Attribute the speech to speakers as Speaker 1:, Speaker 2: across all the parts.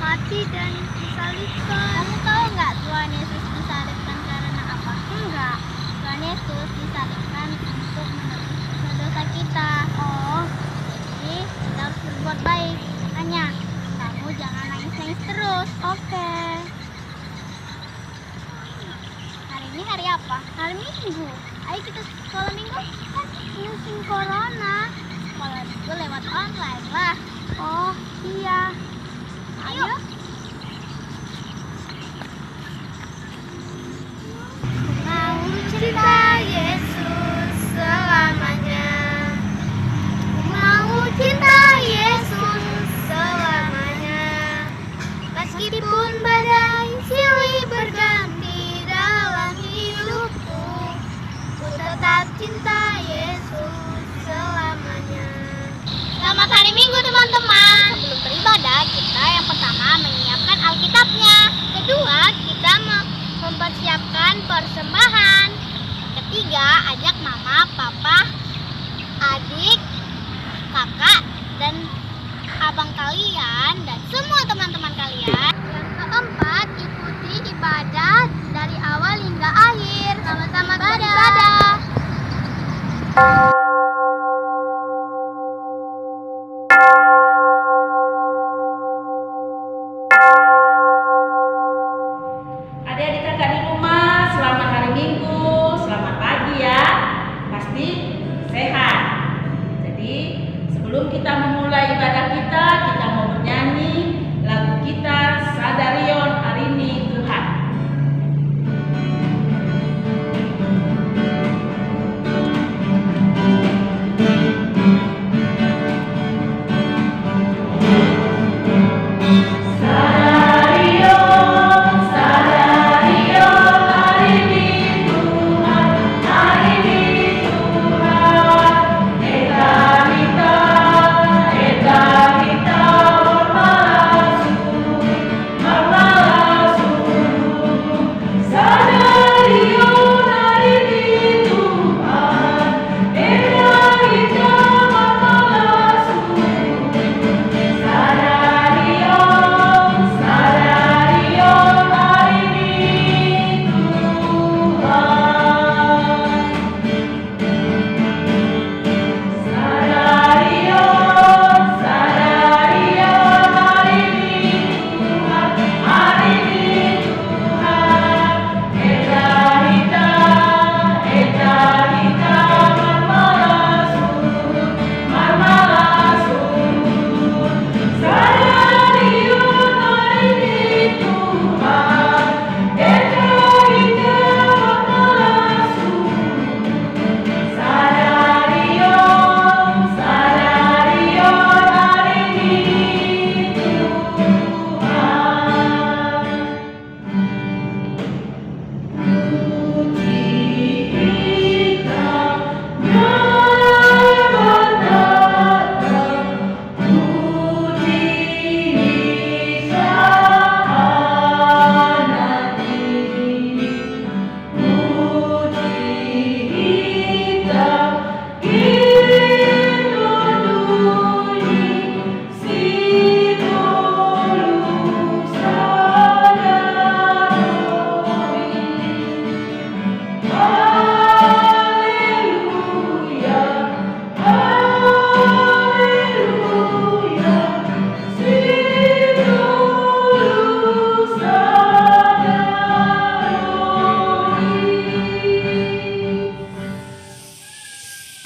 Speaker 1: mati dan disalibkan. Kamu tahu nggak Tuhan Yesus disalibkan karena apa? Enggak. Tuhan Yesus disalibkan untuk menebus dosa kita. Oh, jadi kita harus berbuat baik. Makanya kamu jangan nangis-nangis terus. Oke. Hari ini hari apa? Hari Minggu. Ayo kita sekolah Minggu. Kan musim corona. Sekolah Minggu lewat online lah. Oh iya. Ayo. Mau cinta Yesus selamanya. Mau cinta Yesus selamanya. Meskipun badai silih berganti dalam hidupku, ku tetap cinta Yesus selamanya. Selamat hari Minggu teman-teman. Sebelum beribadah, kita yang pertama menyiapkan Alkitabnya. Kedua, kita mempersiapkan persembahan. Ketiga, ajak mama, papa, adik, kakak, dan abang kalian, dan semua teman-teman kalian. Yang keempat, ikuti ibadah dari awal hingga akhir. Sama-sama beribadah.
Speaker 2: Adik-adik kakak di rumah, selamat hari Minggu, selamat pagi ya. Pasti sehat. Jadi sebelum kita memulai ibadah kita mau bernyanyi lagu kita Sadarion Hari Ini Tuhan.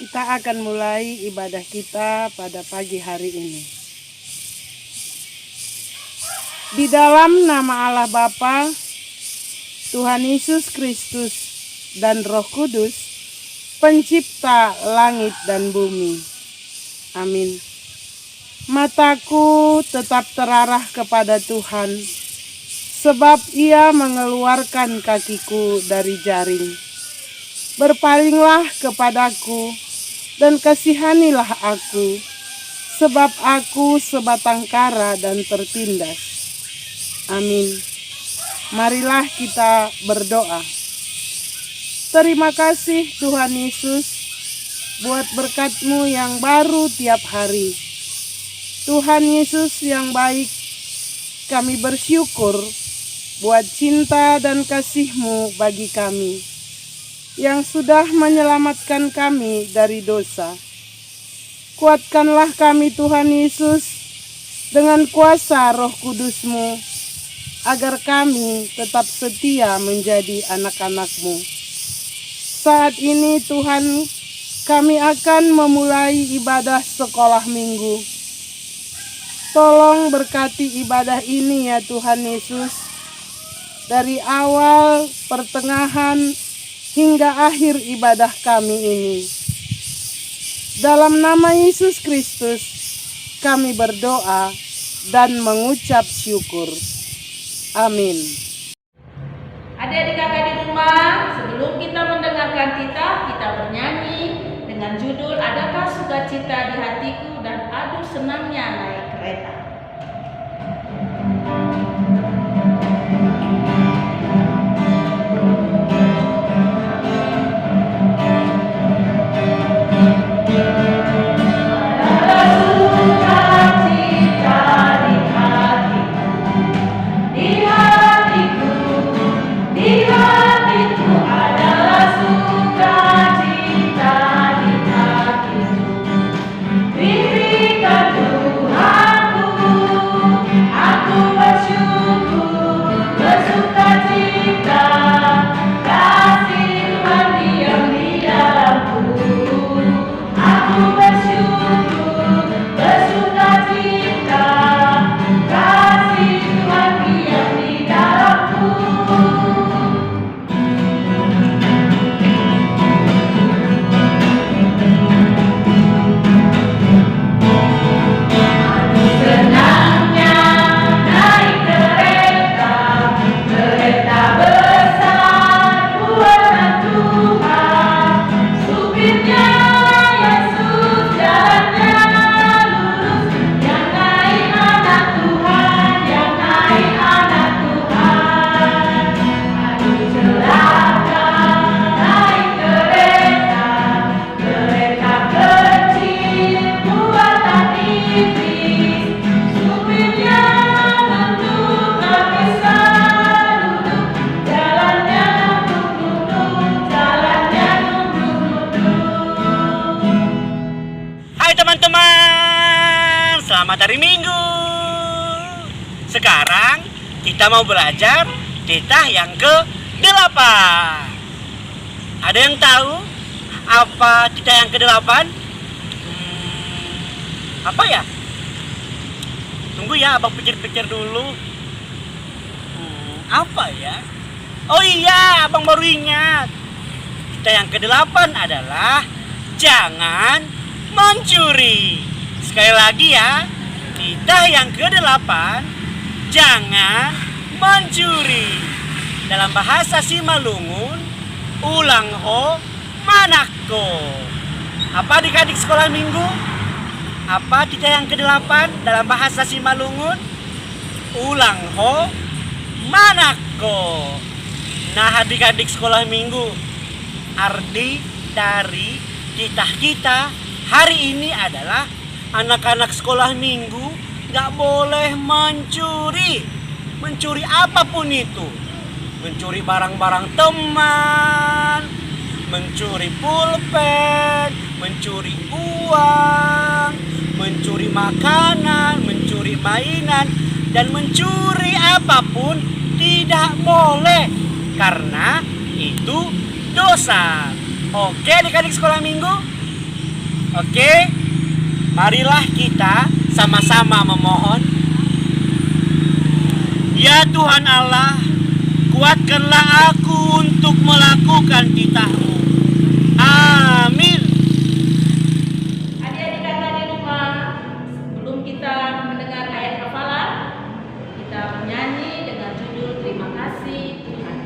Speaker 3: Kita akan mulai ibadah kita pada pagi hari ini. Di dalam nama Allah Bapa, Tuhan Yesus Kristus, dan Roh Kudus, Pencipta langit dan bumi. Amin. Mataku tetap terarah kepada Tuhan, sebab Ia mengeluarkan kakiku dari jaring. Berpalinglah kepadaku, dan kasihanilah aku, sebab aku sebatang kara dan tertindas. Amin. Marilah kita berdoa. Terima kasih Tuhan Yesus buat berkat-Mu yang baru tiap hari. Tuhan Yesus yang baik, kami bersyukur buat cinta dan kasih-Mu bagi kami, yang sudah menyelamatkan kami dari dosa. Kuatkanlah kami Tuhan Yesus dengan kuasa Roh Kudus-Mu, agar kami tetap setia menjadi anak-anak-Mu. Saat ini Tuhan, kami akan memulai ibadah sekolah minggu. Tolong berkati ibadah ini ya Tuhan Yesus, dari awal, pertengahan, hingga akhir ibadah kami ini. Dalam nama Yesus Kristus, kami berdoa dan mengucap syukur. Amin.
Speaker 2: Adik-adik kakak di rumah, sebelum kita mendengarkan kita bernyanyi dengan judul Adakah Sukacita di Hatiku dan Adu Senangnya Naik Kereta.
Speaker 4: Selamat hari Minggu. Sekarang kita mau belajar titah yang ke-8. Ada yang tahu apa titah yang ke-8? Apa ya? Tunggu ya, abang pikir-pikir dulu. Apa ya? Oh iya, abang baru ingat. Titah yang ke-8 adalah jangan mencuri. Sekali lagi ya, titah yang ke-8, jangan mencuri. Dalam bahasa Simalungun, ulang ho manako. Apa adik-adik sekolah minggu? Apa titah yang ke-8 dalam bahasa Simalungun? Ulang ho manako. Nah adik-adik sekolah minggu, arti dari titah kita hari ini adalah anak-anak sekolah minggu gak boleh mencuri. Mencuri apapun itu. Mencuri barang-barang teman, mencuri pulpen, mencuri uang, mencuri makanan, mencuri mainan, dan mencuri apapun tidak boleh, karena itu dosa. Oke adik-adik sekolah minggu? Oke? Marilah kita sama-sama memohon. Ya Tuhan Allah, kuatkanlah aku untuk melakukan titah-Mu. Amin.
Speaker 2: Adik-adik kakak di rumah, sebelum kita mendengar ayat hafalan, kita menyanyi dengan judul Terima Kasih Tuhan.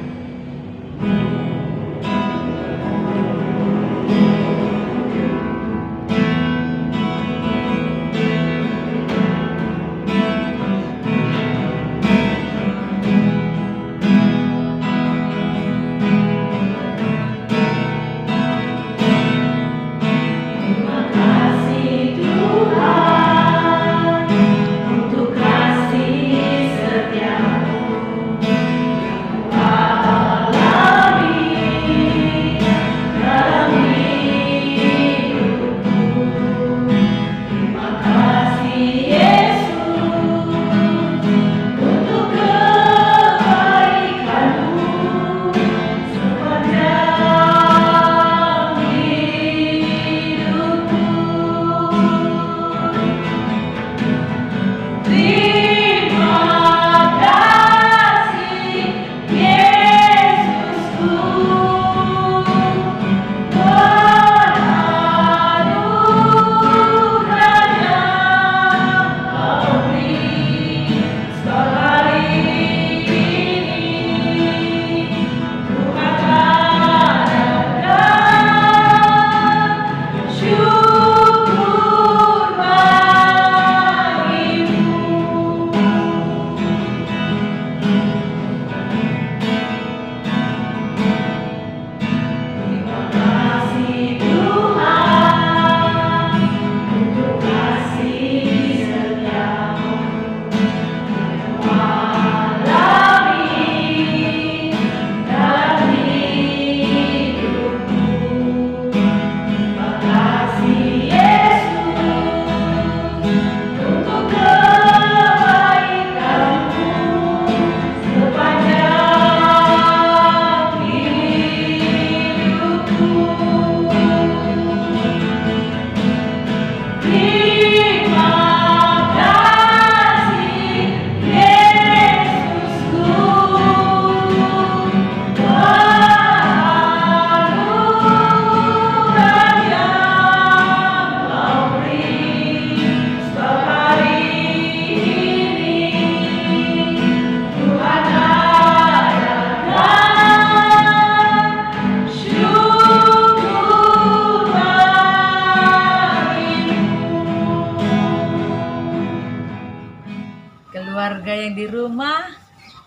Speaker 5: di rumah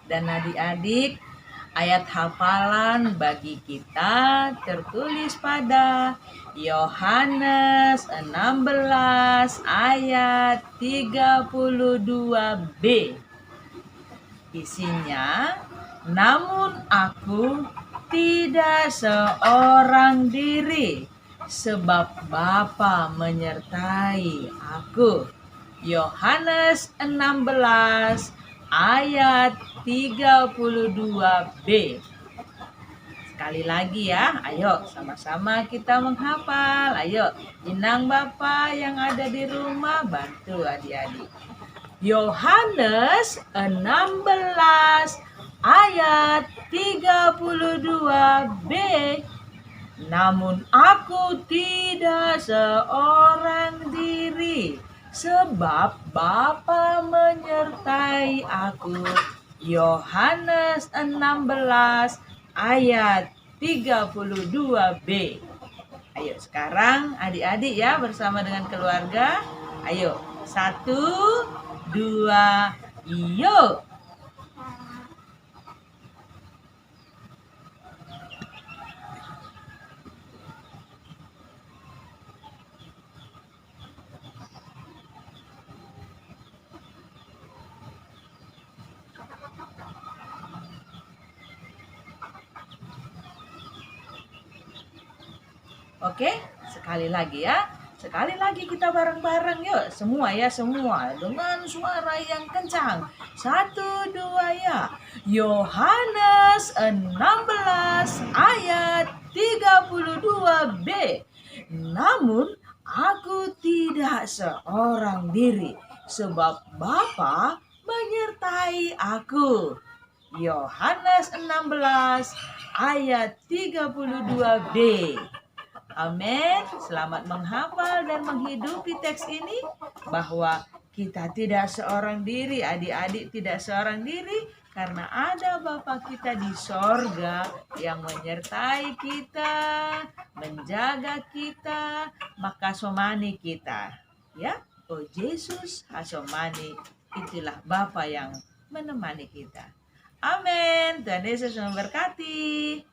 Speaker 5: dan adik-adik, ayat hafalan bagi kita tertulis pada Yohanes 16 ayat 32b. Isinya, namun aku tidak seorang diri, sebab Bapa menyertai aku. Yohanes 16 ayat 32b. Sekali lagi ya, ayo sama-sama kita menghafal. Ayo, inang Bapak yang ada di rumah bantu adik-adik. Yohanes 16 ayat 32b. Namun aku tidak seorang diri, sebab Bapa menyertai aku. Yohanes 16 ayat 32b. Ayo sekarang adik-adik ya bersama dengan keluarga. Ayo, 1, 2, yuk. Oke, sekali lagi ya. Sekali lagi kita bareng-bareng yuk. Semua ya, semua. Dengan suara yang kencang. 1, 2 ya. Yohanes 16 ayat 32b. Namun aku tidak seorang diri, sebab Bapa menyertai aku. Yohanes 16 ayat 32b. Amin. Selamat menghafal dan menghidupi teks ini, bahwa kita tidak seorang diri, adik-adik tidak seorang diri, karena ada Bapa kita di sorga yang menyertai kita, menjaga kita, maka somani kita. Ya, oh Yesus hasomani, itulah Bapa yang menemani kita. Amin. Tuhan Yesus memberkati.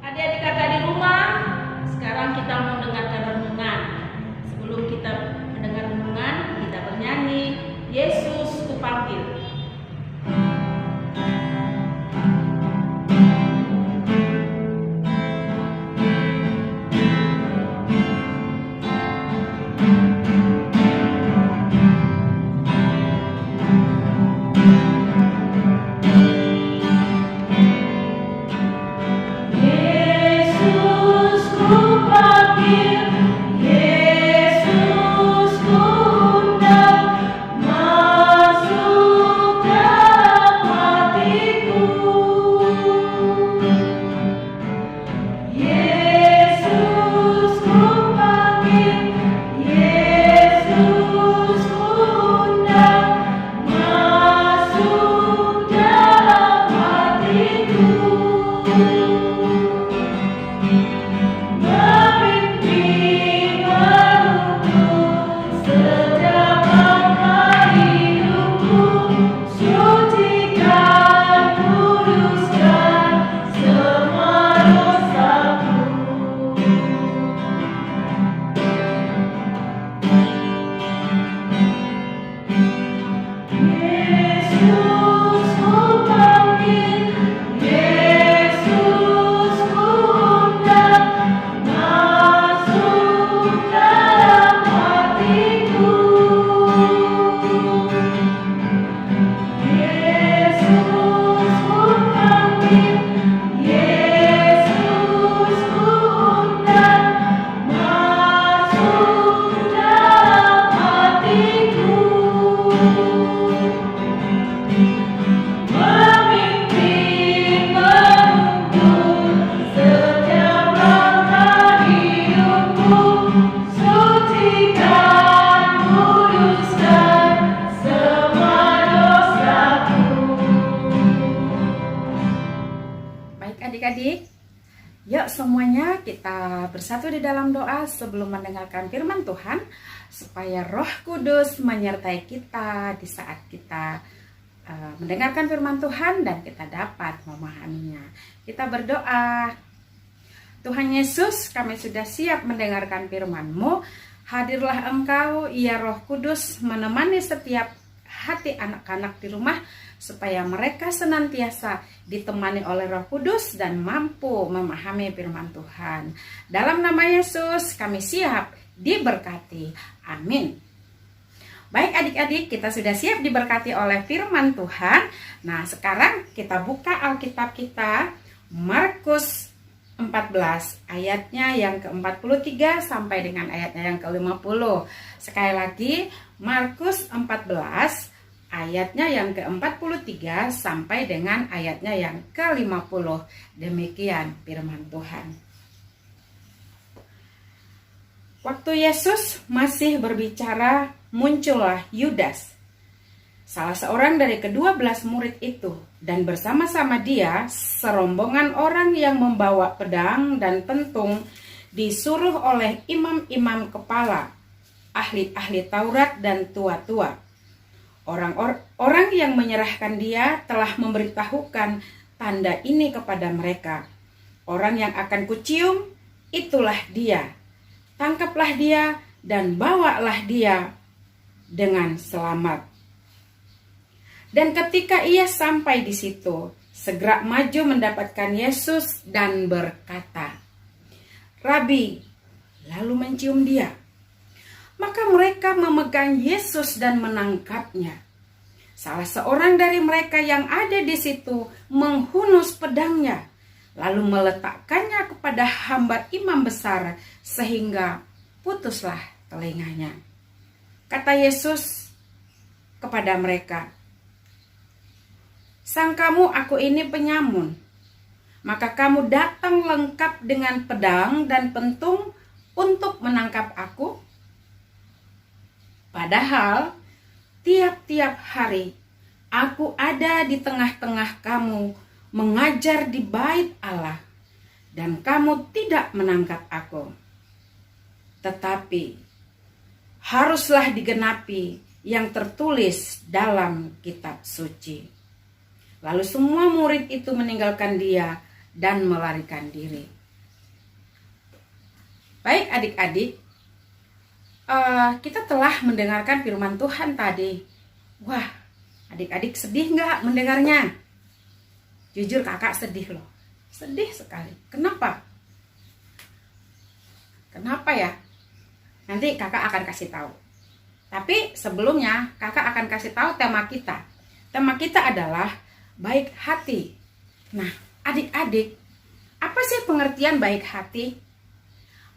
Speaker 2: Adik-adik kakak di rumah, sekarang kita mau mendengarkan renungan. Sebelum kita mendengar renungan, kita bernyanyi Yesus Kupanggil.
Speaker 6: Yesus ku undang, semuanya, kita bersatu di dalam doa sebelum mendengarkan firman Tuhan, supaya Roh Kudus menyertai kita di saat kita mendengarkan firman Tuhan dan kita dapat memahaminya. Kita berdoa. Tuhan Yesus, kami sudah siap mendengarkan firman-Mu. Hadirlah Engkau, ya Roh Kudus, menemani setiap hati anak-anak di rumah, supaya mereka senantiasa ditemani oleh Roh Kudus dan mampu memahami firman Tuhan. Dalam nama Yesus kami siap diberkati. Amin. Baik adik-adik, kita sudah siap diberkati oleh firman Tuhan. Nah, sekarang kita buka Alkitab kita, Markus 14 ayatnya yang ke-43 sampai dengan ayatnya yang ke-50. Sekali lagi, Markus 14 ayatnya yang ke-43 sampai dengan ayatnya yang ke-50. Demikian firman Tuhan. Waktu Yesus masih berbicara, muncullah Yudas, salah seorang dari ke-12 murid itu, dan bersama-sama dia serombongan orang yang membawa pedang dan pentung, disuruh oleh imam-imam kepala, ahli-ahli Taurat dan tua-tua. Orang yang menyerahkan dia telah memberitahukan tanda ini kepada mereka. Orang yang akan kucium, itulah dia. Tangkaplah dia dan bawalah dia dengan selamat. Dan ketika ia sampai di situ, segera maju mendapatkan Yesus dan berkata, "Rabi," lalu mencium dia. Maka mereka memegang Yesus dan menangkapnya. Salah seorang dari mereka yang ada di situ menghunus pedangnya, lalu meletakkannya kepada hamba imam besar, sehingga putuslah telinganya. Kata Yesus kepada mereka, "Sangkamu aku ini penyamun, maka kamu datang lengkap dengan pedang dan pentung untuk menangkap aku? Padahal tiap-tiap hari aku ada di tengah-tengah kamu mengajar di bait Allah, dan kamu tidak menangkap aku. Tetapi haruslah digenapi yang tertulis dalam kitab suci." Lalu semua murid itu meninggalkan dia dan melarikan diri. Baik adik-adik, kita telah mendengarkan firman Tuhan tadi. Wah, adik-adik sedih nggak mendengarnya? Jujur kakak sedih loh. Sedih sekali. Kenapa? Kenapa ya? Nanti kakak akan kasih tahu. Tapi sebelumnya kakak akan kasih tahu tema kita. Tema kita adalah baik hati. Nah, adik-adik, apa sih pengertian baik hati?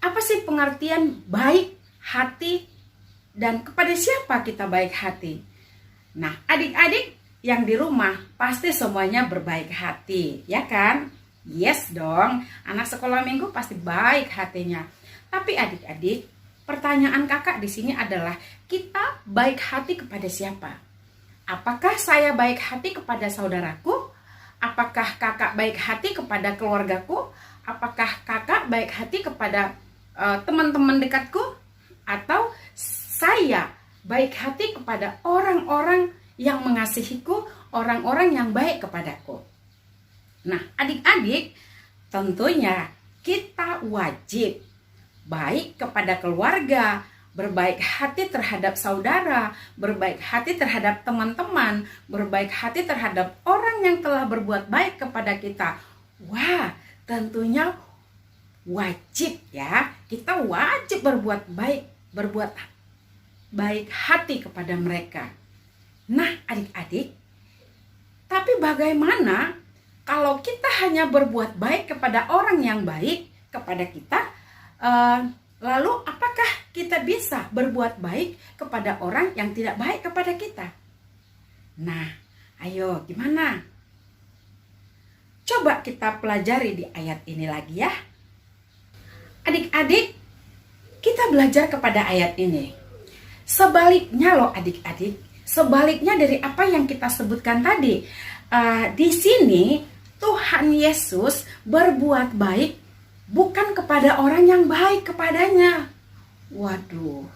Speaker 6: Apa sih pengertian baik hati, dan kepada siapa kita baik hati? Nah, adik-adik yang di rumah pasti semuanya berbaik hati, ya kan? Yes dong, anak sekolah minggu pasti baik hatinya. Tapi adik-adik, pertanyaan kakak di sini adalah, kita baik hati kepada siapa? Apakah saya baik hati kepada saudaraku? Apakah kakak baik hati kepada keluargaku? Apakah kakak baik hati kepada teman-teman dekatku? Atau saya baik hati kepada orang-orang yang mengasihiku, orang-orang yang baik kepadaku? Nah, adik-adik, tentunya kita wajib baik kepada keluarga, berbaik hati terhadap saudara, berbaik hati terhadap teman-teman, berbaik hati terhadap orang yang telah berbuat baik kepada kita. Wah, tentunya wajib ya, kita wajib berbuat baik hati kepada mereka. Nah adik-adik, tapi bagaimana kalau kita hanya berbuat baik kepada orang yang baik kepada kita, lalu apakah kita bisa berbuat baik kepada orang yang tidak baik kepada kita? Nah, ayo gimana? Coba kita pelajari di ayat ini lagi ya. Adik-adik, kita belajar kepada ayat ini. Sebaliknya loh adik-adik, sebaliknya dari apa yang kita sebutkan tadi. Di sini Tuhan Yesus berbuat baik bukan kepada orang yang baik kepadanya. Waduh.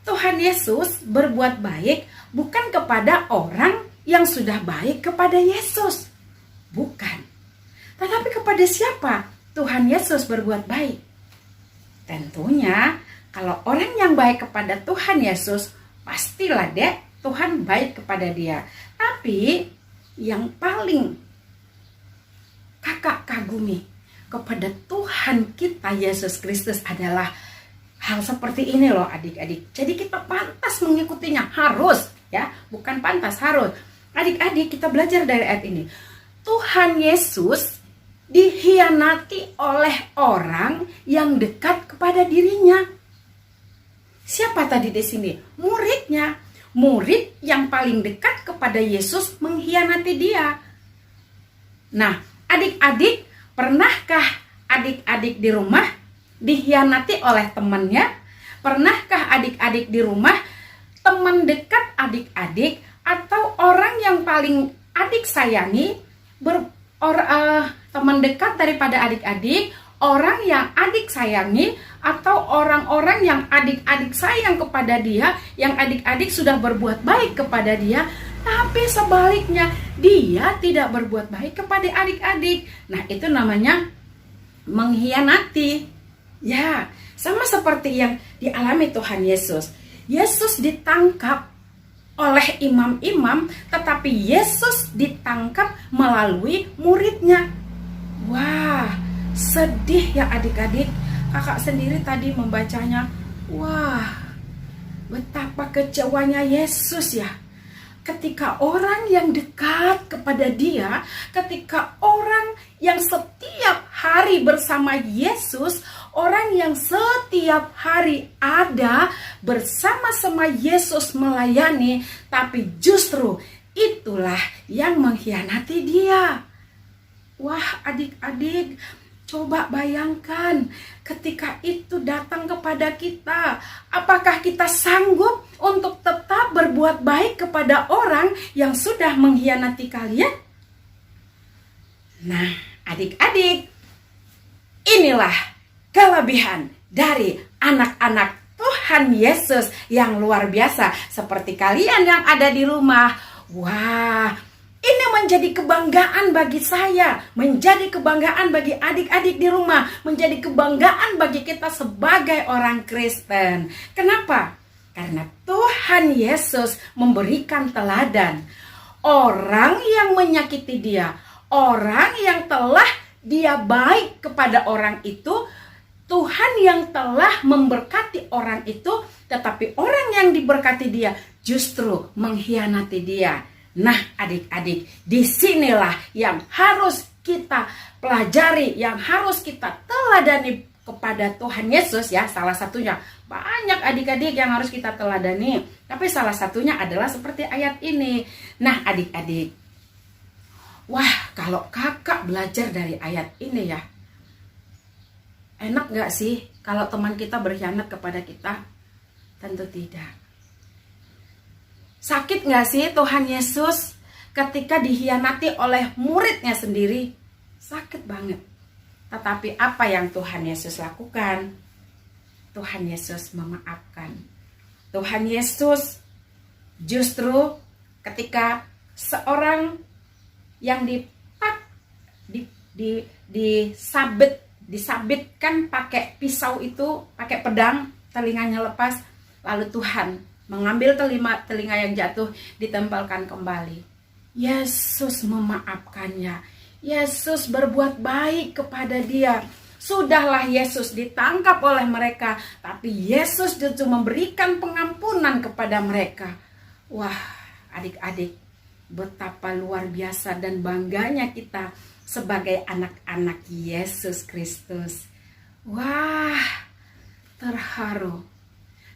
Speaker 6: Tuhan Yesus berbuat baik bukan kepada orang yang sudah baik kepada Yesus. Bukan. Tetapi kepada siapa Tuhan Yesus berbuat baik? Tentunya kalau orang yang baik kepada Tuhan Yesus, pastilah dek Tuhan baik kepada dia. Tapi yang paling kakak kagumi kepada Tuhan kita Yesus Kristus adalah hal seperti ini loh adik-adik. Jadi kita pantas mengikutinya, harus ya, bukan pantas, harus. Adik-adik kita belajar dari ayat ini. Tuhan Yesus dihianati oleh orang yang dekat kepada dirinya. Siapa tadi di sini? Muridnya. Murid yang paling dekat kepada Yesus mengkhianati dia. Nah, adik-adik, pernahkah adik-adik di rumah dikhianati oleh temannya? Pernahkah adik-adik di rumah teman dekat adik-adik atau orang yang paling adik sayangi teman dekat daripada adik-adik, orang yang adik sayangi atau orang-orang yang adik-adik sayang kepada dia, yang adik-adik sudah berbuat baik kepada dia, tapi sebaliknya dia tidak berbuat baik kepada adik-adik. Nah, itu namanya mengkhianati. Ya, sama seperti yang dialami Tuhan Yesus. Yesus ditangkap oleh imam-imam, tetapi Yesus ditangkap melalui muridnya. Wah, sedih ya adik-adik. Kakak sendiri tadi membacanya. Wah, betapa kecewanya Yesus ya. Ketika orang yang dekat kepada dia, ketika orang yang setiap hari bersama Yesus, orang yang setiap hari ada bersama-sama Yesus melayani, tapi justru itulah yang mengkhianati dia. Wah, adik-adik, coba bayangkan ketika itu datang kepada kita, apakah kita sanggup untuk tetap berbuat baik kepada orang yang sudah mengkhianati kalian? Nah, adik-adik, inilah kelebihan dari anak-anak Tuhan Yesus yang luar biasa seperti kalian yang ada di rumah. Wah, ini menjadi kebanggaan bagi saya, menjadi kebanggaan bagi adik-adik di rumah, menjadi kebanggaan bagi kita sebagai orang Kristen. Kenapa? Karena Tuhan Yesus memberikan teladan. Orang yang menyakiti dia, orang yang telah dia baik kepada orang itu, Tuhan yang telah memberkati orang itu, tetapi orang yang diberkati dia justru mengkhianati dia. Nah, adik-adik, disinilah yang harus kita pelajari, yang harus kita teladani kepada Tuhan Yesus ya. Salah satunya, banyak adik-adik yang harus kita teladani, tapi salah satunya adalah seperti ayat ini. Nah, adik-adik, wah, kalau kakak belajar dari ayat ini ya, enak gak sih kalau teman kita berkhianat kepada kita? Tentu tidak. Sakit gak sih Tuhan Yesus ketika dikhianati oleh muridnya sendiri? Sakit banget. Tetapi apa yang Tuhan Yesus lakukan? Tuhan Yesus memaafkan. Tuhan Yesus justru ketika seorang yang disabitkan pakai pisau itu, pakai pedang, telinganya lepas, lalu Tuhan mengambil telinga yang jatuh, ditempelkan kembali. Yesus memaafkannya. Yesus berbuat baik kepada dia. Sudahlah Yesus ditangkap oleh mereka, tapi Yesus justru memberikan pengampunan kepada mereka. Wah, adik-adik, betapa luar biasa dan bangganya kita sebagai anak-anak Yesus Kristus. Wah, terharu.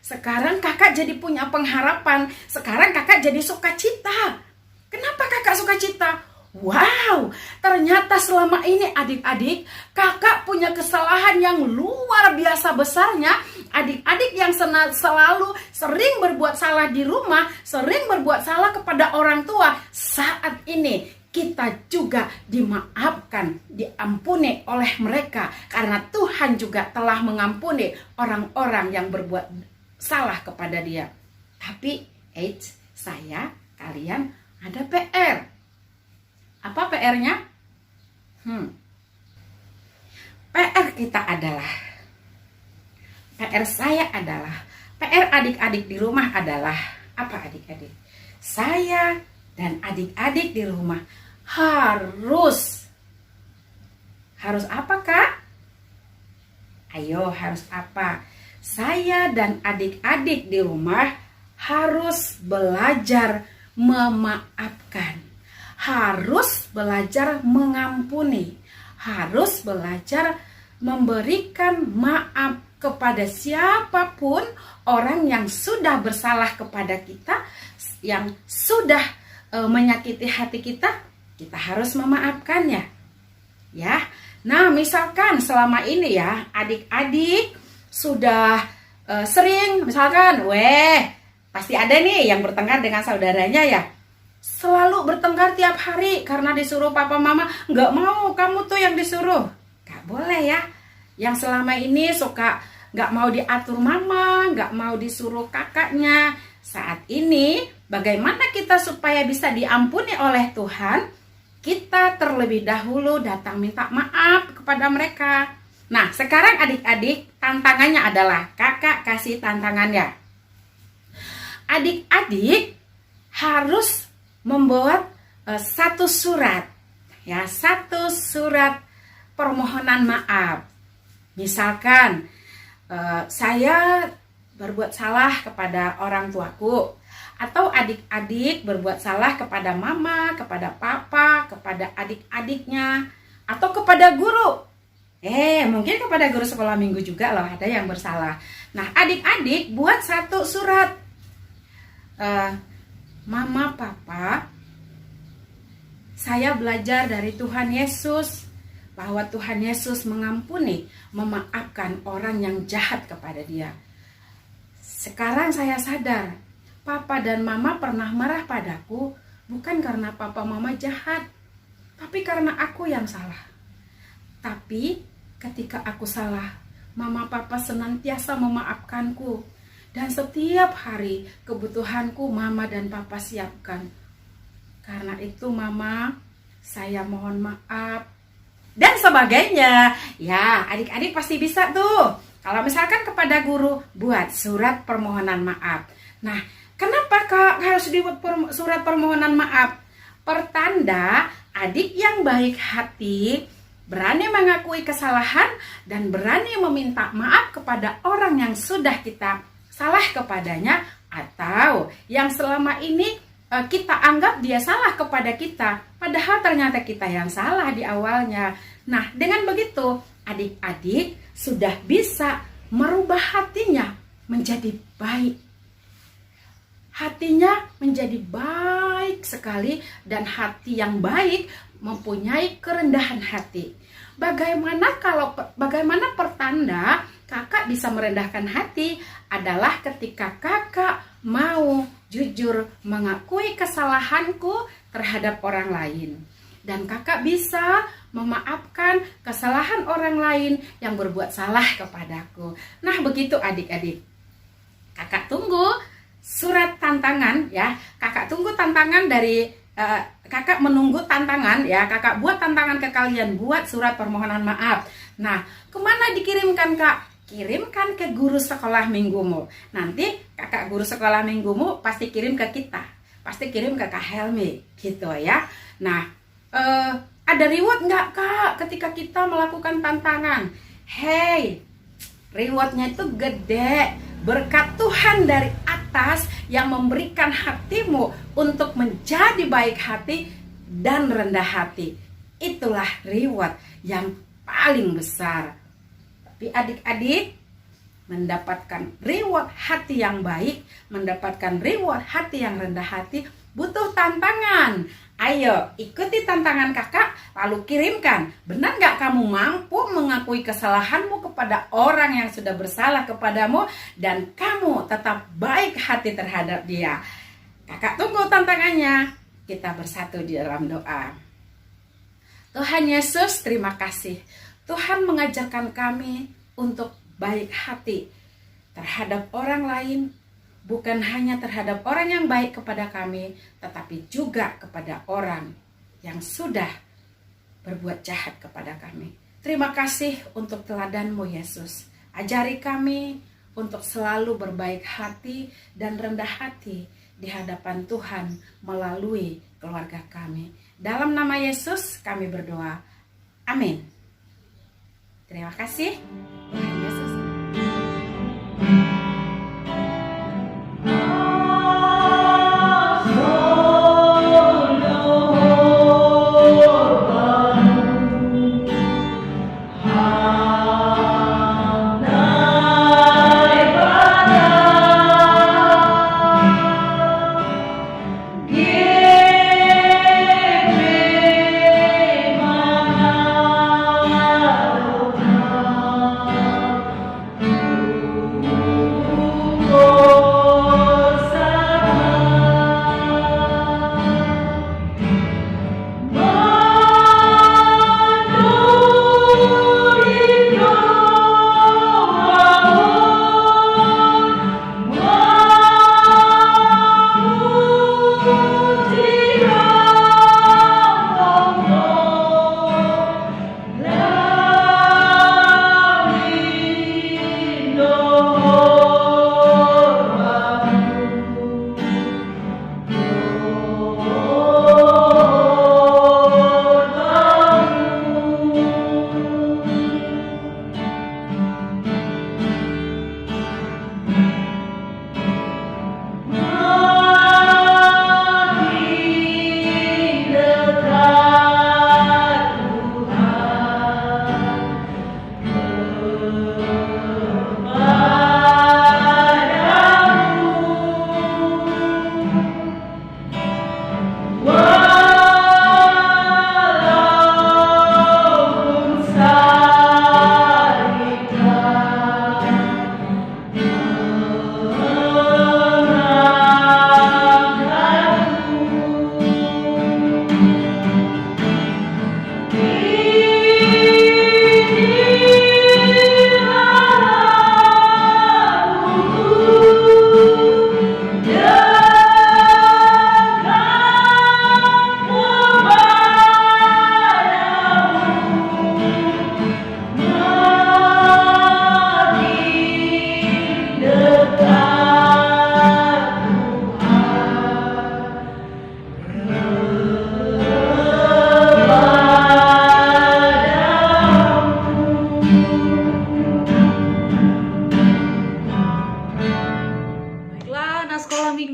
Speaker 6: Sekarang kakak jadi punya pengharapan. Sekarang kakak jadi sukacita. Kenapa kakak sukacita? Wow, ternyata selama ini adik-adik, kakak punya kesalahan yang luar biasa besarnya. Adik-adik yang selalu sering berbuat salah di rumah, sering berbuat salah kepada orang tua. Saat ini kita kita juga dimaafkan, diampuni oleh mereka. Karena Tuhan juga telah mengampuni orang-orang yang berbuat salah kepada Dia. Tapi, saya, kalian ada PR. Apa PR-nya? PR kita adalah, PR saya adalah, PR adik-adik di rumah adalah, apa adik-adik? Saya dan adik-adik di rumah harus apa Kak? Ayo, harus apa? Saya dan adik-adik di rumah harus belajar memaafkan, harus belajar mengampuni, harus belajar memberikan maaf kepada siapapun orang yang sudah bersalah kepada kita, yang sudah menyakiti hati kita harus memaafkannya. Ya. Nah, misalkan selama ini ya, adik-adik sudah sering misalkan, pasti ada nih yang bertengkar dengan saudaranya ya. Selalu bertengkar tiap hari karena disuruh papa mama, nggak mau kamu tuh yang disuruh. Nggak boleh ya. Yang selama ini suka nggak mau diatur mama, nggak mau disuruh kakaknya. Saat ini bagaimana kita supaya bisa diampuni oleh Tuhan? Kita terlebih dahulu datang minta maaf kepada mereka. Nah, sekarang adik-adik tantangannya adalah kakak kasih tantangannya. Adik-adik harus membuat satu surat permohonan maaf. Misalkan saya berbuat salah kepada orang tuaku, atau adik-adik berbuat salah kepada mama, kepada papa, kepada adik-adiknya, atau kepada guru. Mungkin kepada guru sekolah minggu juga loh, ada yang bersalah. Nah, adik-adik buat satu surat. Mama, papa, saya belajar dari Tuhan Yesus bahwa Tuhan Yesus mengampuni, memaafkan orang yang jahat kepada Dia. Sekarang saya sadar, papa dan mama pernah marah padaku bukan karena papa mama jahat, tapi karena aku yang salah. Tapi ketika aku salah, mama papa senantiasa memaafkanku, dan setiap hari kebutuhanku mama dan papa siapkan. Karena itu mama, saya mohon maaf, dan sebagainya. Ya, adik-adik pasti bisa tuh. Kalau misalkan kepada guru, buat surat permohonan maaf. Nah, kenapa Kak harus dibuat surat permohonan maaf? Pertanda adik yang baik hati, berani mengakui kesalahan, dan berani meminta maaf kepada orang yang sudah kita salah kepadanya, atau yang selama ini kita anggap dia salah kepada kita, padahal ternyata kita yang salah di awalnya. Nah, dengan begitu adik-adik sudah bisa merubah hatinya menjadi baik. Hatinya menjadi baik sekali, dan hati yang baik mempunyai kerendahan hati. Bagaimana pertanda kakak bisa merendahkan hati adalah ketika kakak mau jujur mengakui kesalahanku terhadap orang lain, dan kakak bisa memaafkan kesalahan orang lain yang berbuat salah kepadaku. Nah, begitu adik-adik. Kakak tunggu surat tantangan ya. Kakak tunggu tantangan dari kakak menunggu tantangan ya. Kakak buat tantangan ke kalian, buat surat permohonan maaf. Nah, kemana dikirimkan Kak? Kirimkan ke guru sekolah minggumu. Nanti kakak guru sekolah minggumu pasti kirim ke kita, pasti kirim ke Kak Helmi gitu ya. Nah, ada reward nggak Kak ketika kita melakukan tantangan? Rewardnya itu gede, berkat Tuhan dari atas yang memberikan hatimu untuk menjadi baik hati dan rendah hati. Itulah reward yang paling besar. Tapi adik-adik mendapatkan reward hati yang baik, mendapatkan reward hati yang rendah hati, butuh tantangan. Ayo ikuti tantangan kakak, lalu kirimkan. Benar nggak kamu mampu mengakui kesalahanmu kepada orang yang sudah bersalah kepadamu, dan kamu tetap baik hati terhadap dia? Kakak tunggu tantangannya. Kita bersatu di dalam doa. Tuhan Yesus, terima kasih. Tuhan mengajarkan kami untuk baik hati terhadap orang lain, bukan hanya terhadap orang yang baik kepada kami, tetapi juga kepada orang yang sudah berbuat jahat kepada kami. Terima kasih untuk teladan-Mu Yesus. Ajari kami untuk selalu berbaik hati dan rendah hati di hadapan Tuhan melalui keluarga kami. Dalam nama Yesus kami berdoa. Amin. Terima kasih. Tuhan Yesus.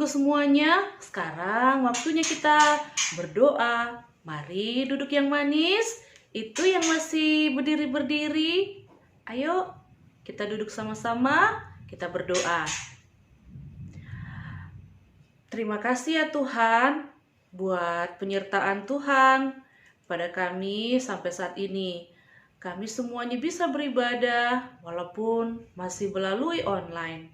Speaker 2: Semuanya, sekarang waktunya kita berdoa. Mari duduk yang manis, itu yang masih berdiri-berdiri. Ayo, kita duduk sama-sama, kita berdoa. Terima kasih ya Tuhan, buat penyertaan Tuhan pada kami sampai saat ini. Kami semuanya bisa beribadah, walaupun masih melalui online.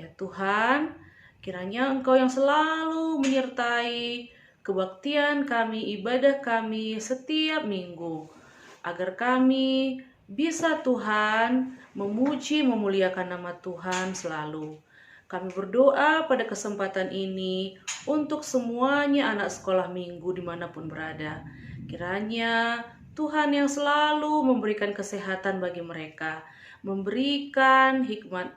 Speaker 2: Ya Tuhan, kiranya Engkau yang selalu menyertai kebaktian kami, ibadah kami setiap minggu. Agar kami bisa Tuhan memuji, memuliakan nama Tuhan selalu. Kami berdoa pada kesempatan ini untuk semuanya anak sekolah minggu dimanapun berada. Kiranya Tuhan yang selalu memberikan kesehatan bagi mereka, memberikan hikmat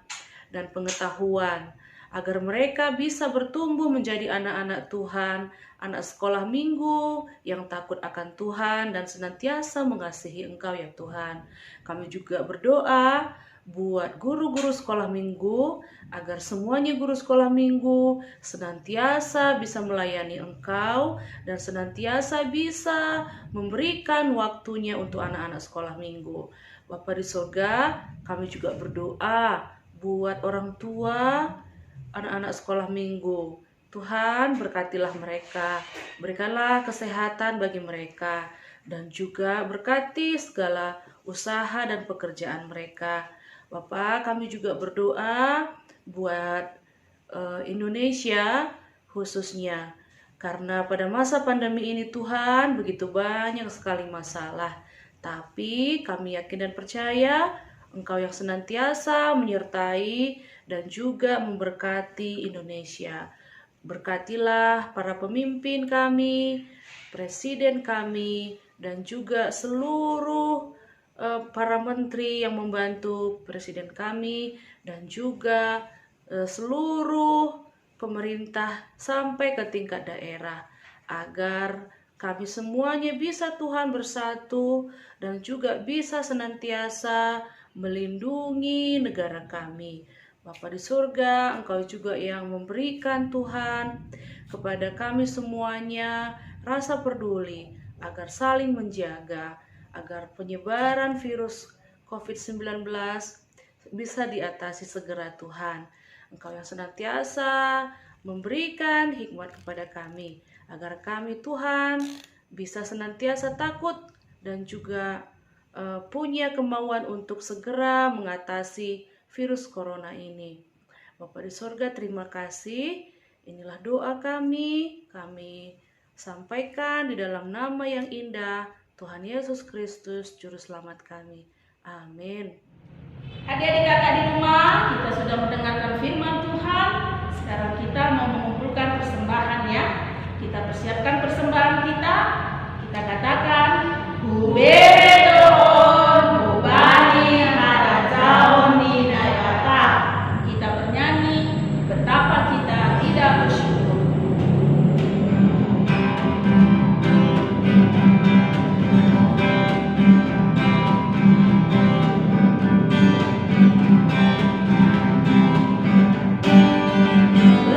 Speaker 2: dan pengetahuan, agar mereka bisa bertumbuh menjadi anak-anak Tuhan, anak sekolah minggu yang takut akan Tuhan dan senantiasa mengasihi Engkau ya Tuhan. Kami juga berdoa buat guru-guru sekolah minggu, agar semuanya guru sekolah minggu senantiasa bisa melayani Engkau dan senantiasa bisa memberikan waktunya untuk anak-anak sekolah minggu. Bapa di surga, kami juga berdoa buat orang tua anak-anak sekolah minggu. Tuhan, berkatilah mereka, berikanlah kesehatan bagi mereka, dan juga berkati segala usaha dan pekerjaan mereka. Bapak, kami juga berdoa buat Indonesia khususnya.
Speaker 7: Karena pada masa pandemi ini Tuhan begitu banyak sekali masalah. Tapi kami yakin dan percaya Engkau yang senantiasa menyertai dan juga memberkati Indonesia. Berkatilah para pemimpin kami, presiden kami, dan juga seluruh para menteri yang membantu presiden kami, dan juga seluruh pemerintah sampai ke tingkat daerah, agar kami semuanya bisa Tuhan bersatu dan juga bisa senantiasa melindungi negara kami. Bapa di surga, Engkau juga yang memberikan Tuhan kepada kami semuanya rasa peduli agar saling menjaga, agar penyebaran virus COVID-19 bisa diatasi segera Tuhan. Engkau yang senantiasa memberikan hikmat kepada kami, agar kami Tuhan bisa senantiasa takut dan juga punya kemauan untuk segera mengatasi virus corona ini. Bapa di surga, terima kasih. Inilah doa kami sampaikan di dalam nama yang indah Tuhan Yesus Kristus, Juru Selamat kami. Amin.
Speaker 2: Adik-adik kakak di rumah, kita sudah mendengarkan firman Tuhan. Sekarang kita mau mengumpulkan persembahan ya. Kita persiapkan persembahan kita. Kita katakan, Hubedoon, Hubani, Harajaon, Ninayata. Kita bernyanyi betapa kita tidak bersyukur.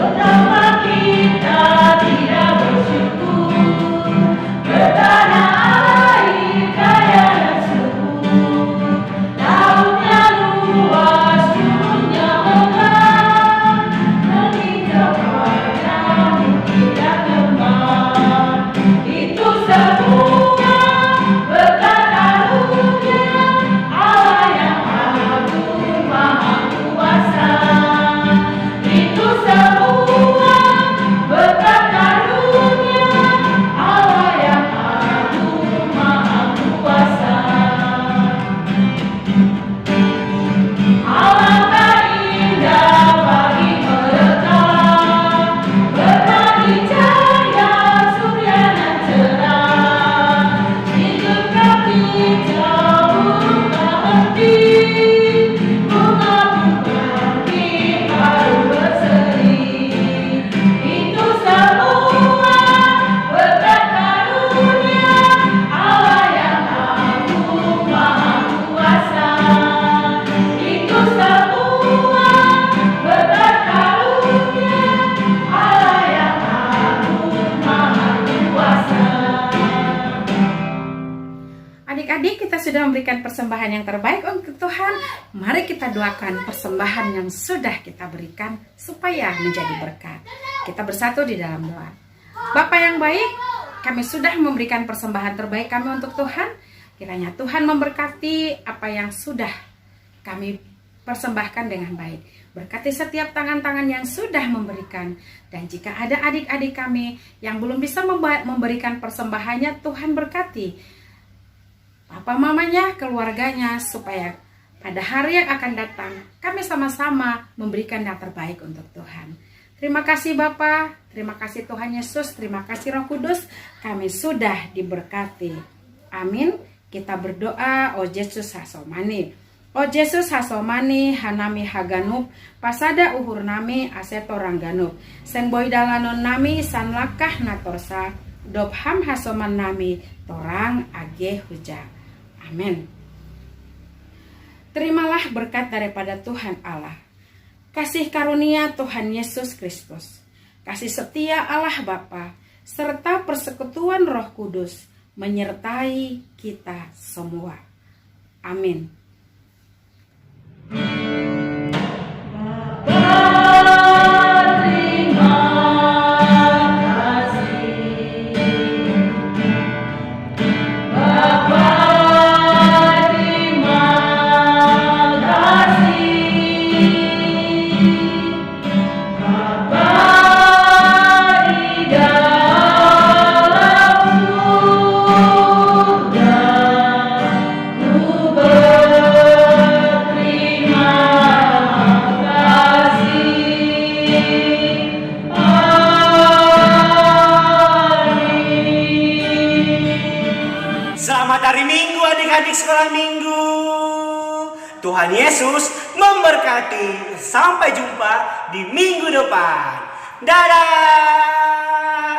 Speaker 2: Betapa kita tidak bersyukur, bertanah air kaya dan subur, lautnya luas, gunungnya megah, meninggal padanya tidak kembang. Itu semua berkat karunia Allah yang agung maha kuasa. Itu semua berkat karunia Allah yang agung maha kuasa. Alangkah indah pagi mereka, berani cahaya surya dan cerah, hidupkan hijau tak henti, bunga-bunga harum berseri. Itu semua berkat karunia Allah yang agung maha kuasa. Itu semua berkat karunia Allah yang agung maha kuasa.
Speaker 6: Adik-adik, kita sudah memberikan persembahan yang terbaik untuk Tuhan. Mari kita doakan persembahan yang sudah kita berikan supaya menjadi berkat. Kita bersatu di dalam doa. Bapa yang baik, kami sudah memberikan persembahan terbaik kami untuk Tuhan. Kiranya Tuhan memberkati apa yang sudah kami persembahkan dengan baik. Berkati setiap tangan-tangan yang sudah memberikan. Dan jika ada adik-adik kami yang belum bisa memberikan persembahannya, Tuhan berkati papa mamanya, keluarganya, supaya pada hari yang akan datang kami sama-sama memberikan yang terbaik untuk Tuhan. Terima kasih Bapa, terima kasih Tuhan Yesus, terima kasih Roh Kudus, kami sudah diberkati. Amin. Kita berdoa, O Yesus hasomani. O Yesus hasomani hanami haganup, pasada uhur nami aseto rangganup. Sen boy dalanon nami san lakah natorsa, dobham hasoman nami torang age huja. Amin. Terimalah berkat daripada Tuhan Allah, kasih karunia Tuhan Yesus Kristus, kasih setia Allah Bapa, serta persekutuan Roh Kudus menyertai kita semua. Amin.
Speaker 2: Bapa,
Speaker 4: Selamat hari Minggu adik-adik sekolah minggu. Tuhan Yesus memberkati. Sampai jumpa di minggu depan. Dadah.